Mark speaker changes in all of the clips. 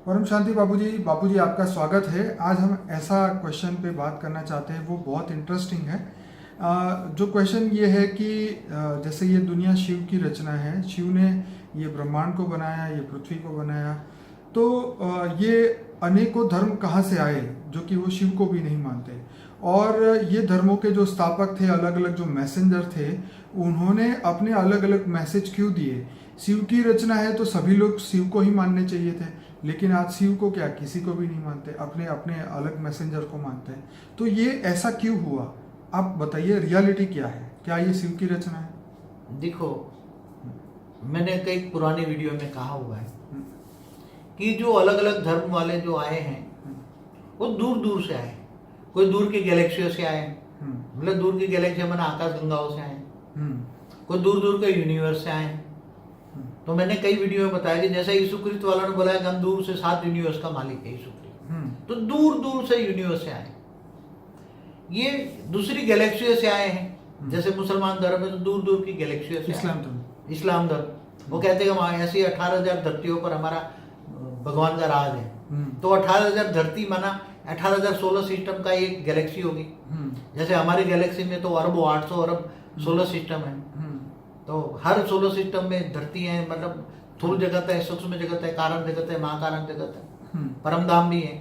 Speaker 1: परम शांति बाबूजी आपका स्वागत है। आज हम ऐसा क्वेश्चन पे बात करना चाहते हैं, वो बहुत इंटरेस्टिंग है। जो क्वेश्चन ये है कि जैसे ये दुनिया शिव की रचना है, शिव ने ये ब्रह्मांड को बनाया, ये पृथ्वी को बनाया, तो ये अनेकों धर्म कहाँ से आए जो कि वो शिव को भी नहीं मानते। और ये धर्मों के जो स्थापक थे, अलग अलग जो मैसेंजर थे, उन्होंने अपने अलग अलग मैसेज क्यों दिए। शिव की रचना है तो सभी लोग शिव को ही मानने चाहिए थे, लेकिन आज शिव को क्या किसी को भी नहीं मानते, अपने अपने अलग मैसेंजर को मानते हैं। तो ये ऐसा क्यों हुआ, आप बताइए, रियलिटी क्या है, क्या ये शिव की रचना है?
Speaker 2: देखो, मैंने कई पुरानी वीडियो में कहा हुआ है कि जो अलग अलग धर्म वाले जो आए हैं वो दूर दूर से आए। कोई दूर की गैलेक्सियों से आए, मतलब दूर की गैलेक्सी मैंने आकाश गंगाओं से आए, कोई दूर दूर के यूनिवर्स से आए। तो मैंने कई वीडियो में बताया कि जैसे यीशुक्रिस्त वाला ने बोला कि हम दूर से 7 यूनिवर्स का मालिक है यीशुक्रिस्त, तो दूर दूर से यूनिवर्स से आए। ये दूसरी गैलेक्सियों से आए हैं। जैसे मुसलमान धर्म है तो दूर दूर की गैलेक्सियों से, इस्लाम धर्म वो कहते हैं कि ऐसी 18,000 धरतियों पर हमारा भगवान का राज है। तो 18,000 धरती माना 18,000 सोलर सिस्टम का एक गैलेक्सी होगी। जैसे हमारी गैलेक्सी में तो अरबों 800 अरब सोलर सिस्टम है, तो हर सोलर सिस्टम में धरती है, मतलब स्थूल जगत है, सूक्ष्म जगत है, कारण जगत है, महाकारण जगत है, परमधाम भी है।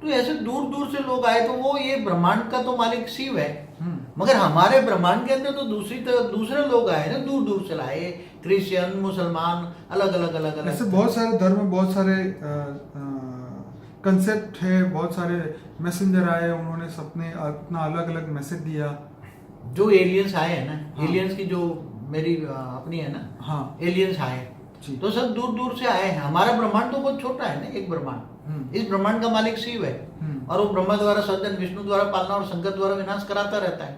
Speaker 2: तो ऐसे दूर दूर से लोग आए, तो वो ये ब्रह्मांड का तो मालिक शिव है, मगर हमारे ब्रह्मांड के अंदर तो दूसरे लोग आए ना, दूर दूर से लाए, क्रिश्चियन, मुसलमान, अलग अलग
Speaker 1: ऐसे बहुत सारे धर्म, बहुत सारे कंसेप्ट है, बहुत सारे मैसेंजर आए, उन्होंने सबने अपना अलग अलग मैसेज दिया।
Speaker 2: जो एलियंस आए हैं ना, एलियंस की जो मेरी अपनी है ना,
Speaker 1: हाँ,
Speaker 2: एलियंस आए तो सब दूर दूर से आए हैं। हमारा ब्रह्मांड तो बहुत छोटा है ना, एक ब्रह्मांड। इस ब्रह्मांड का मालिक शिव है, और वो ब्रह्मा द्वारा सर्जन, विष्णु द्वारा पालना और शंकर द्वारा विनाश कराता रहता है।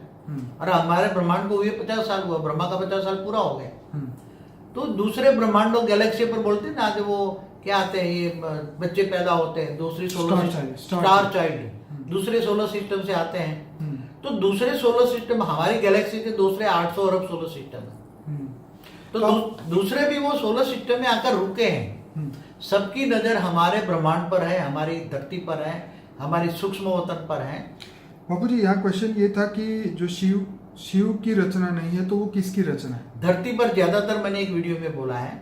Speaker 2: और हमारे ब्रह्मांड को हुए 50 साल हुआ, ब्रह्मा का 50 साल पूरा हो गया। तो दूसरे ब्रह्मांडों गैलेक्सी पर बोलते हैं ना, जो वो क्या आते हैं, ये बच्चे पैदा होते हैं दूसरी सोलर स्टार चाइल्ड, दूसरे सोलर सिस्टम से आते हैं। तो दूसरे सोलर सिस्टम हमारी गैलेक्सी के दूसरे 800 अरब सोलर सिस्टम है। तो दूसरे भी वो सोलर सिस्टम में आकर रुके हैं। सबकी नजर हमारे ब्रह्मांड पर है, हमारी धरती पर है, हमारी सूक्ष्म वतन पर है।
Speaker 1: बाबूजी, यहाँ क्वेश्चन ये था कि जो शिव की रचना नहीं है तो वो किसकी रचना है?
Speaker 2: धरती पर ज्यादातर मैंने एक वीडियो में बोला है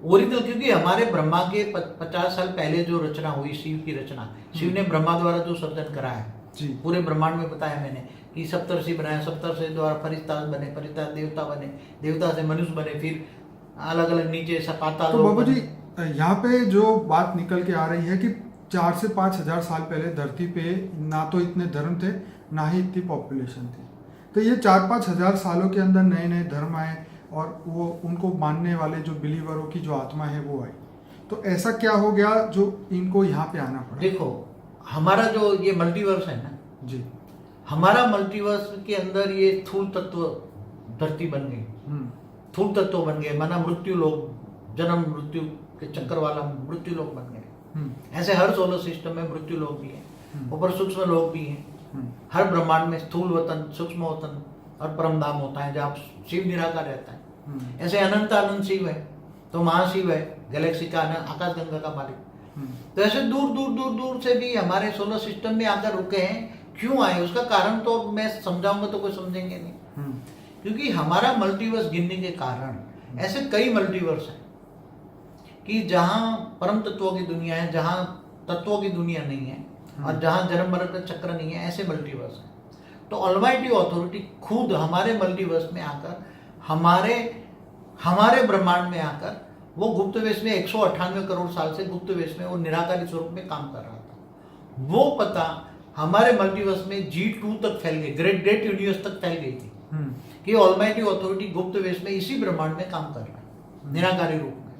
Speaker 2: ओरिजिनल, क्योंकि हमारे ब्रह्मा के 50 साल पहले जो रचना हुई शिव की रचना, शिव ने ब्रह्मा द्वारा जो सर्जन करा है, पूरे ब्रह्मांड में बताया मैंने कि सप्तर्षि बनाया, सप्तर्षि द्वारा फरिश्ता बने, फरिश्ता देवता बने, देवता से मनुष्य बने, फिर अलग अलग नीचे पाताल।
Speaker 1: तो बाबूजी, यहाँ पे जो बात निकल के आ रही है कि 4 से 5 हजार साल पहले धरती पे ना तो इतने धर्म थे, ना ही इतनी पॉपुलेशन थी। तो ये 4-5 हजार सालों के अंदर नए नए धर्म आए, और वो उनको मानने वाले जो बिलीवरों की जो आत्मा है वो आई। तो ऐसा क्या हो गया जो इनको यहाँ पे आना पड़ा?
Speaker 2: देखो, हमारा जो ये मल्टीवर्स है ना
Speaker 1: जी,
Speaker 2: हमारा मल्टीवर्स के अंदर ये स्थूल तत्व धरती बन गई, स्थूल तत्व बन गए, माना मृत्यु लोग, जन्म मृत्यु के चक्कर वाला मृत्यु लोग बन गए। ऐसे हर सोलर सिस्टम में मृत्यु लोग भी हैं, ऊपर सूक्ष्म लोग भी हैं। हर ब्रह्मांड में स्थूल वतन, सूक्ष्म वतन और परमधाम होता है जहाँ शिव निराकार रहता है। ऐसे अनंत अनंत शिव है, तो महाशिव है, गैलेक्सी का आकाश गंगा का मालिक। तो ऐसे दूर दूर दूर दूर से भी हमारे सोलर सिस्टम में आकर रुके हैं। क्यों आए, उसका कारण तो मैं समझाऊंगा तो कोई समझेंगे नहीं। क्योंकि हमारा मल्टीवर्स गिनने के कारण ऐसे कई मल्टीवर्स हैं कि जहां परम तत्वों की दुनिया है, जहां तत्वों की दुनिया नहीं है, और जहां जन्म मरण का चक्र नहीं है, ऐसे मल्टीवर्स हैं। तो ऑलमाइटी अथॉरिटी खुद हमारे मल्टीवर्स में आकर, हमारे ब्रह्मांड में आकर, वो गुप्त वेश में 198 करोड़ साल से गुप्त वेश में वो निराकारी स्वरूप में काम कर रहा था। वो पता हमारे मल्टीवर्स में G2 तक फैल गई, ग्रेट यूनिवर्स तक फैल गई थी कि ऑलमाइटी अथॉरिटी गुप्त वेश में इसी ब्रह्मांड में काम कर रहा है निराकारी रूप में।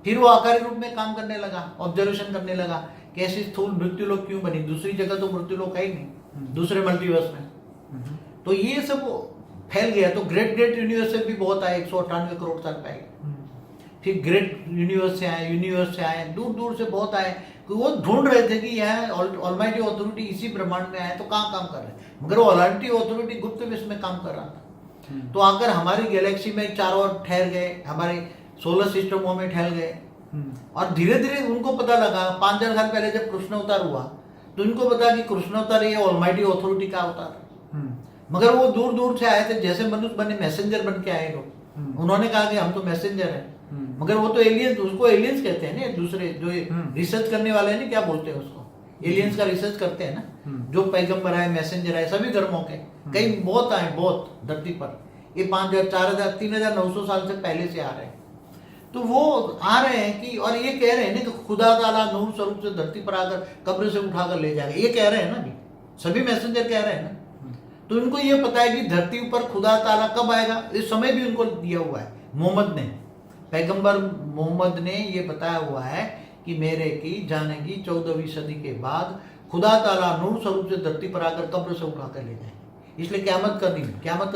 Speaker 2: फिर वो आकारी रूप में काम करने लगा, ऑब्जर्वेशन करने लगा कि ऐसी स्थूल मृत्यु लोक क्यों बनी, दूसरी जगह तो मृत्यु लोक है ही नहीं, दूसरे मल्टीवर्स में। तो ये सब फैल गया। तो ग्रेट यूनिवर्स से भी बहुत आए, 198 करोड़ साल पहले। फिर ग्रेट यूनिवर्स से आए, दूर दूर से बहुत आए। वो ढूंढ रहे थे कि यह ऑलमाइटी अथॉरिटी इसी ब्रह्मांड में आए तो कहाँ काम कर रहे हैं, मगर वो ऑलमाइटी अथॉरिटी गुप्त विश्व में काम कर रहा था। तो आकर हमारी गैलेक्सी में चारों ओर ठहर गए, हमारे सोलर सिस्टमों में ठहर गए, और धीरे धीरे उनको पता लगा 5000 साल पहले जब कृष्ण अवतार हुआ तो इनको पता कि कृष्ण अवतार ये ऑलमाइटी अथॉरिटी का अवतार। मगर वो दूर दूर से आए थे, जैसे मनुष्य बने मैसेंजर बन के आए लोग। उन्होंने कहा कि हम तो मैसेंजर हैं, मगर वो तो एलियंस, उसको एलियंस कहते हैं ना, दूसरे जो रिसर्च करने वाले हैं ना, क्या बोलते हैं उसको, एलियंस का रिसर्च करते हैं ना, जो पैगंबर आए, मैसेंजर आए, सभी धर्मों के, कई बहुत आए, बहुत धरती पर, ये 5000, 4000, 3900 साल से पहले से आ रहे हैं। तो वो आ रहे हैं कि, और ये कह रहे हैं ना कि खुदा ताला नूर स्वरूप से धरती पर आकर कब्र से उठाकर ले जाएगा, ये कह रहे हैं ना, भी सभी मैसेंजर कह रहे हैं ना। तो इनको ये पता है कि धरती पर खुदा ताला कब आएगा, इस समय भी उनको दिया हुआ है। मोहम्मद ने, पैगंबर मोहम्मद ने ये बताया हुआ है कि मेरे की जाने की 14वीं सदी के बाद खुदा ताला नूर स्वरूप से धरती पर आकर कब्र से उठाकर ले जाएगा। इसलिए क़यामत का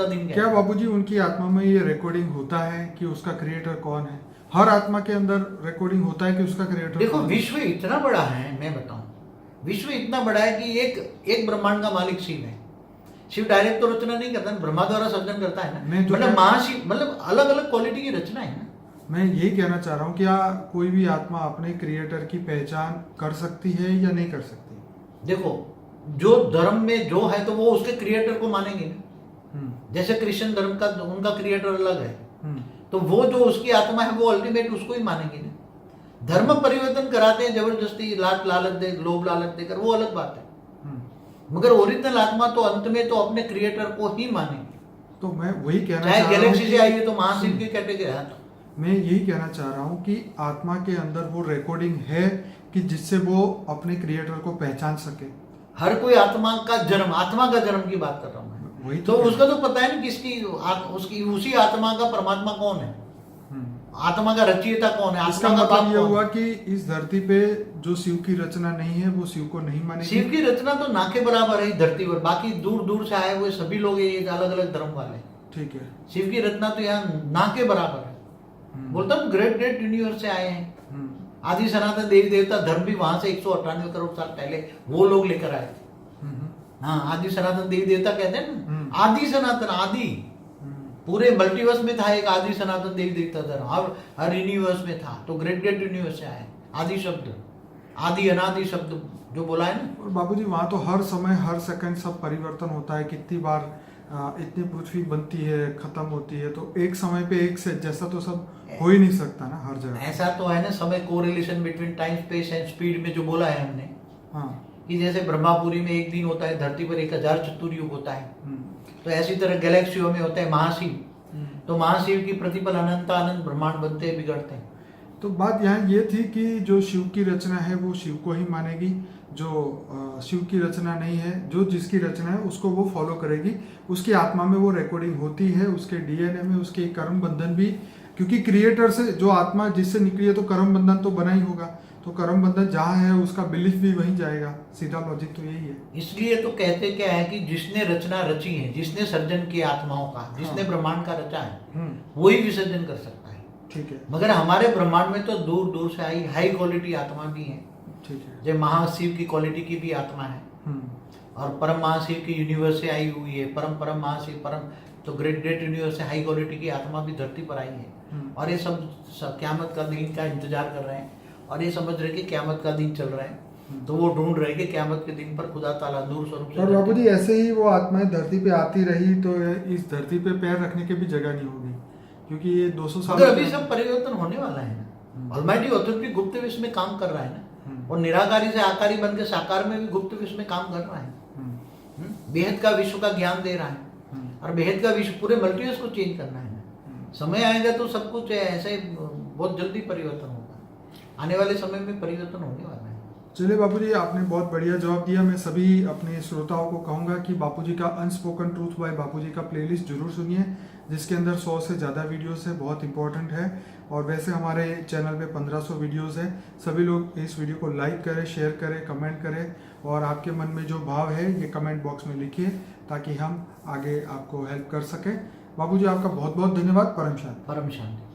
Speaker 2: दिन
Speaker 1: क्या बाबूजी उनकी आत्मा में ये रिकॉर्डिंग होता है कि उसका क्रिएटर कौन है? हर आत्मा के अंदर रिकॉर्डिंग होता है कि उसका क्रिएटर
Speaker 2: देखो, विश्व इतना बड़ा है, मैं बताऊं, विश्व इतना बड़ा है कि एक ब्रह्मांड का मालिक शिव है। शिव डायरेक्ट तो रचना नहीं करता, ब्रह्मा द्वारा सर्जन करता है ना, मतलब महाशिव, मतलब अलग अलग क्वालिटी की रचना है ना।
Speaker 1: मैं यही कहना चाह रहा हूँ, क्या कोई भी आत्मा अपने क्रिएटर की पहचान कर सकती है या नहीं कर सकती?
Speaker 2: देखो, जो धर्म में जो है तो वो उसके क्रिएटर को मानेंगे ना। जैसे क्रिश्चियन धर्म का उनका क्रिएटर अलग है, तो वो जो उसकी आत्मा है वो अल्टीमेट उसको ही मानेंगे ना। धर्म परिवर्तन कराते हैं जबरदस्ती, लोभ लालच देकर, वो अलग बात है, मगर ओरिजिनल आत्मा तो अंत में तो अपने क्रिएटर को ही मानेंगे।
Speaker 1: तो मैं वही कहना
Speaker 2: चाहे
Speaker 1: चाह रहा हूँ,
Speaker 2: गैलेक्सी से आई है तो महाशिव की कैटेगरी है। तो
Speaker 1: मैं यही कहना चाह रहा हूँ कि आत्मा के अंदर वो रिकॉर्डिंग है कि जिससे वो अपने क्रिएटर को पहचान सके।
Speaker 2: हर कोई आत्मा का जन्म की बात कर रहा हूँ मैं।
Speaker 1: वही
Speaker 2: तो उसका तो पता है ना किसकी, उसकी उसी आत्मा का परमात्मा कौन है, आत्मा का रचयिता कौन है।
Speaker 1: इसका मतलब ये हुआ कि इस धरती पे जो शिव की रचना नहीं है वो शिव को नहीं मानेगी।
Speaker 2: शिव की रचना तो ना के बराबर है धरती पर, बाकी दूर दूर से आए हुए सभी लोग ये अलग अलग धर्म वाले।
Speaker 1: ठीक है,
Speaker 2: शिव की रचना तो यहाँ ना के बराबर है। बोलता हूँ ग्रेट यूनिवर्स से आए हैं। आदि सनातन देवी देवता धर्म भी वहां से 198 करोड़ साल पहले वो लोग लेकर आए थे। हाँ, आदि सनातन देवी देवता कहते हैं ना, आदि सनातन, आदि पूरे मल्टीवर्स में था एक आदि सनातन देवी देवता धर्म, हर यूनिवर्स में था। तो ग्रेट यूनिवर्स से आए आदि शब्द, आदि अनादि शब्द जो बोला है ना।
Speaker 1: और बाबूजी वहाँ तो हर समय हर सेकंड सब परिवर्तन होता है, कितनी बार इतनी पृथ्वी बनती है, खत्म होती है, तो एक समय पे एक से जैसा तो सब हो ही नहीं सकता ना हर जगह।
Speaker 2: ऐसा तो है ना, समय correlation between time space and speed में जो बोला है हमने।
Speaker 1: हाँ,
Speaker 2: कि जैसे ब्रह्मापुरी में एक दिन होता है, धरती पर 1000 चतुर्युग होता है, तो ऐसी तरह गैलेक्सियों में होता है महाशिव। तो महाशिव की प्रतिपल अनंत अनंत ब्रह्मांड बनते हैं, बिगड़ते हैं।
Speaker 1: तो बात यहाँ ये थी कि जो शिव की रचना है वो शिव को ही मानेगी, जो शिव की रचना नहीं है, जो जिसकी रचना है उसको वो फॉलो करेगी। उसकी आत्मा में वो रिकॉर्डिंग होती है, उसके डीएनए में उसके कर्म बंधन भी, क्योंकि क्रिएटर से जो आत्मा जिससे निकली है तो कर्म बंधन तो बना ही होगा, तो कर्म बंधन जहाँ है उसका बिलीफ भी वहीं जाएगा। सीधा लॉजिक तो यही है।
Speaker 2: इसलिए तो कहते क्या है कि जिसने रचना रची है, जिसने सर्जन किया आत्माओं का, जिसने ब्रह्मांड का रचा है, वही विसर्जन कर सकता है।
Speaker 1: ठीक है,
Speaker 2: मगर हमारे ब्रह्मांड में तो दूर दूर से आई हाई क्वालिटी आत्मा भी है।
Speaker 1: ठीक है,
Speaker 2: जब महाशिव की क्वालिटी की भी आत्मा है, और परम महाशिव की यूनिवर्स से आई हुई है, परम महाशिव परम, तो ग्रेट यूनिवर्स से हाई क्वालिटी की आत्मा भी धरती पर आई है। और ये सब क़यामत का दिन का इंतजार कर रहे हैं, और ये समझ रहे कि क़यामत का दिन चल रहा है, तो वो ढूंढ रहे कि क़यामत के दिन पर खुदा ताला नूर स्वरूप से।
Speaker 1: और बाबूजी ऐसे ही वो आत्माएं धरती पे आती रही तो इस धरती पे पैर रखने की भी जगह नहीं होगी, क्योंकि ये 200 साल
Speaker 2: अभी सब परिवर्तन होने वाला है ना। ऑलमाइटी अथॉरिटी गुप्त विश्व में काम कर रहा है ना, और निराकारी से आकारी बन के साकार में भी गुप्त विश्व में काम कर रहा है। बेहद का विश्व का ज्ञान दे रहा है, और बेहद का विश्व पूरे मल्टीवर्स को चेंज करना है ना। समय आएगा तो सब कुछ ऐसे बहुत जल्दी परिवर्तन होगा, आने वाले समय में परिवर्तन होने वाला है।
Speaker 1: चलिए बापूजी, आपने बहुत बढ़िया जवाब दिया। मैं सभी अपने श्रोताओं को कहूँगा कि बापूजी का अनस्पोकन ट्रूथ बाय बापूजी का प्लेलिस्ट जरूर सुनिए, जिसके अंदर 100 से ज़्यादा वीडियोस है, बहुत इंपॉर्टेंट है। और वैसे हमारे चैनल पे 1500 वीडियोस हैं। सभी लोग इस वीडियो को लाइक करें, शेयर करें, कमेंट करें, और आपके मन में जो भाव है ये कमेंट बॉक्स में लिखिए, ताकि हम आगे आपको हेल्प कर सकें। बापूजी आपका बहुत बहुत धन्यवाद। परम शांति।
Speaker 2: परम शांति।